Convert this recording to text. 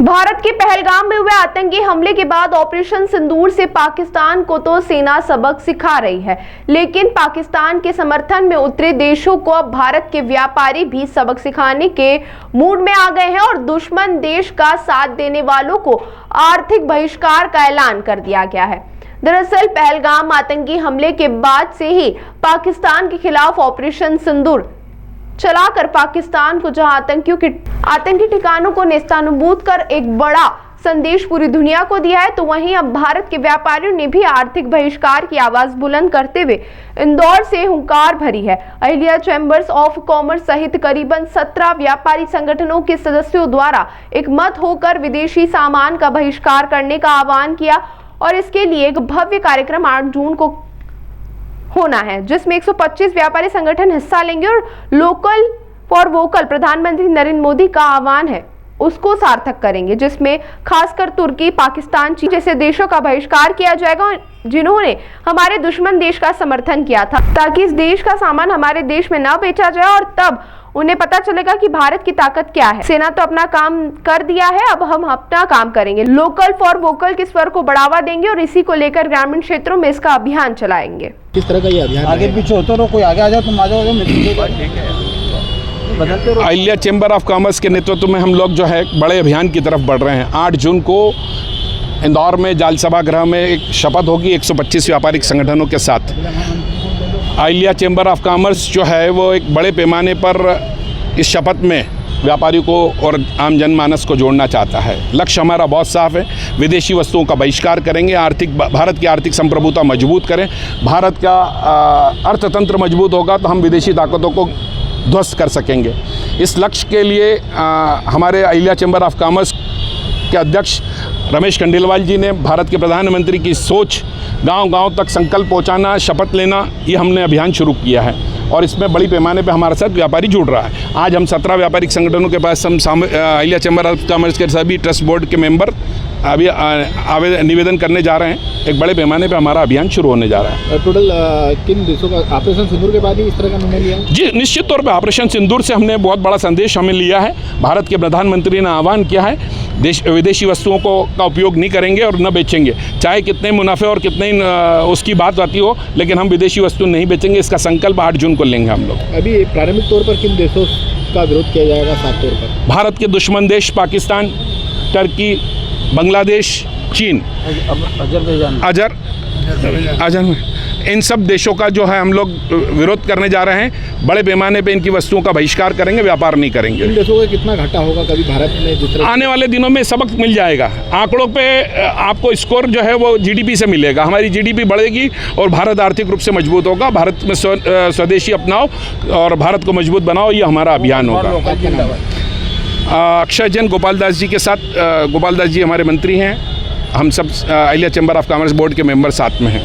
भारत के पहलगाम में हुए आतंकी हमले के बाद ऑपरेशन सिंदूर से पाकिस्तान को तो सेना सबक सिखा रही है, लेकिन पाकिस्तान के समर्थन में उतरे देशों को अब भारत के व्यापारी भी सबक सिखाने के मूड में आ गए हैं और दुश्मन देश का साथ देने वालों को आर्थिक बहिष्कार का ऐलान कर दिया गया है। दरअसल पहलगाम आतंकी हमले के बाद से ही पाकिस्तान के खिलाफ ऑपरेशन सिंदूर चलाकर पाकिस्तान को जहां आतंकी ठिकानों को नेस्तनाबूद कर एक बड़ा संदेश पूरी दुनिया को दिया है, तो वहीं अब भारत के व्यापारियों ने भी आर्थिक बहिष्कार की आवाज बुलंद करते हुए इंदौर से हुंकार भरी है। अहिल्या चैंबर्स ऑफ कॉमर्स सहित करीबन 17 व्यापारी संगठनों के सदस्यों द्वारा एक मत होकर विदेशी सामान का बहिष्कार करने का आह्वान किया और इसके लिए एक भव्य कार्यक्रम 8 जून को होना है, जिसमें 125 व्यापारी संगठन हिस्सा लेंगे और लोकल फॉर वोकल प्रधानमंत्री नरेंद्र मोदी का आह्वान है उसको सार्थक करेंगे, जिसमें खासकर तुर्की, पाकिस्तान, चीन जैसे देशों का बहिष्कार किया जाएगा जिन्होंने हमारे दुश्मन देश का समर्थन किया था, ताकि इस देश का सामान हमारे देश में न बेचा जाए और तब उन्हें पता चलेगा कि भारत की ताकत क्या है। सेना तो अपना काम कर दिया है, अब हम अपना काम करेंगे। लोकल फॉर वोकल के स्वर को बढ़ावा देंगे और इसी को लेकर ग्रामीण क्षेत्रों में इसका अभियान चलाएंगे। किस तरह का ये अभियान? आगे पीछे होते रहो, कोई आगे आ जाओ, तुम आ जाओ। अहिल्या चैम्बर ऑफ कॉमर्स के नेतृत्व में हम लोग जो है बड़े अभियान की तरफ बढ़ रहे हैं। 8 जून को इंदौर में जाल सभागृह में एक शपथ होगी 125 व्यापारिक संगठनों के साथ। अहिल्या चैम्बर ऑफ कॉमर्स जो है वो एक बड़े पैमाने पर इस शपथ में व्यापारियों को और आम जनमानस को जोड़ना चाहता है। लक्ष्य हमारा बहुत साफ है, विदेशी वस्तुओं का बहिष्कार करेंगे, भारत की आर्थिक संप्रभुता मजबूत करें। भारत का अर्थतंत्र मजबूत होगा तो हम विदेशी ताकतों को ध्वस्त कर सकेंगे। इस लक्ष्य के लिए हमारे अहिल्या चैम्बर ऑफ कॉमर्स के अध्यक्ष रमेश खंडेलवाल जी ने भारत के प्रधानमंत्री की सोच गांव-गांव तक संकल्प पहुंचाना, शपथ लेना, ये हमने अभियान शुरू किया है और इसमें बड़ी पैमाने पे हमारे साथ व्यापारी जुड़ रहा है। आज हम 17 व्यापारिक संगठनों के पास हम अहिल्या चैम्बर ऑफ कॉमर्स के सभी ट्रस्ट बोर्ड के मेंबर अभी निवेदन करने जा रहे हैं। एक बड़े पैमाने पे हमारा अभियान शुरू होने जा रहा है। टोटल किन देशों का ऑपरेशन सिंदूर के बाद ही इस तरह का निर्णय लिया है? जी, निश्चित तौर पे ऑपरेशन सिंदूर से हमने बहुत बड़ा संदेश हमें लिया है। भारत के प्रधानमंत्री ने आह्वान किया है विदेशी वस्तुओं का उपयोग नहीं करेंगे और न बेचेंगे, चाहे कितने मुनाफे और कितने उसकी बात आती हो, लेकिन हम विदेशी वस्तु नहीं बेचेंगे। इसका संकल्प 8 जून को लेंगे हम लोग। अभी प्रारंभिक तौर पर किन देशों का विरोध किया जाएगा? साफ तौर पर भारत के दुश्मन देश पाकिस्तान, टर्की, बांग्लादेश, चीन, अजर इन सब देशों का जो है हम लोग विरोध करने जा रहे हैं। बड़े पैमाने पे इनकी वस्तुओं का बहिष्कार करेंगे, व्यापार नहीं करेंगे। इन देशों का कितना घाटा होगा कभी भारत में? दूसरे आने वाले दिनों में सबक मिल जाएगा। आंकड़ों पे आपको स्कोर जो है वो जीडीपी से मिलेगा। हमारी जीडीपी बढ़ेगी और भारत आर्थिक रूप से मजबूत होगा। भारत में स्वदेशी अपनाओ और भारत को मजबूत बनाओ, ये हमारा अभियान होगा। अक्षय जैन गोपाल दास जी के साथ, गोपाल दास जी हमारे मंत्री हैं। हम सब Ahilya chamber of commerce board के मेंबर साथ में हैं।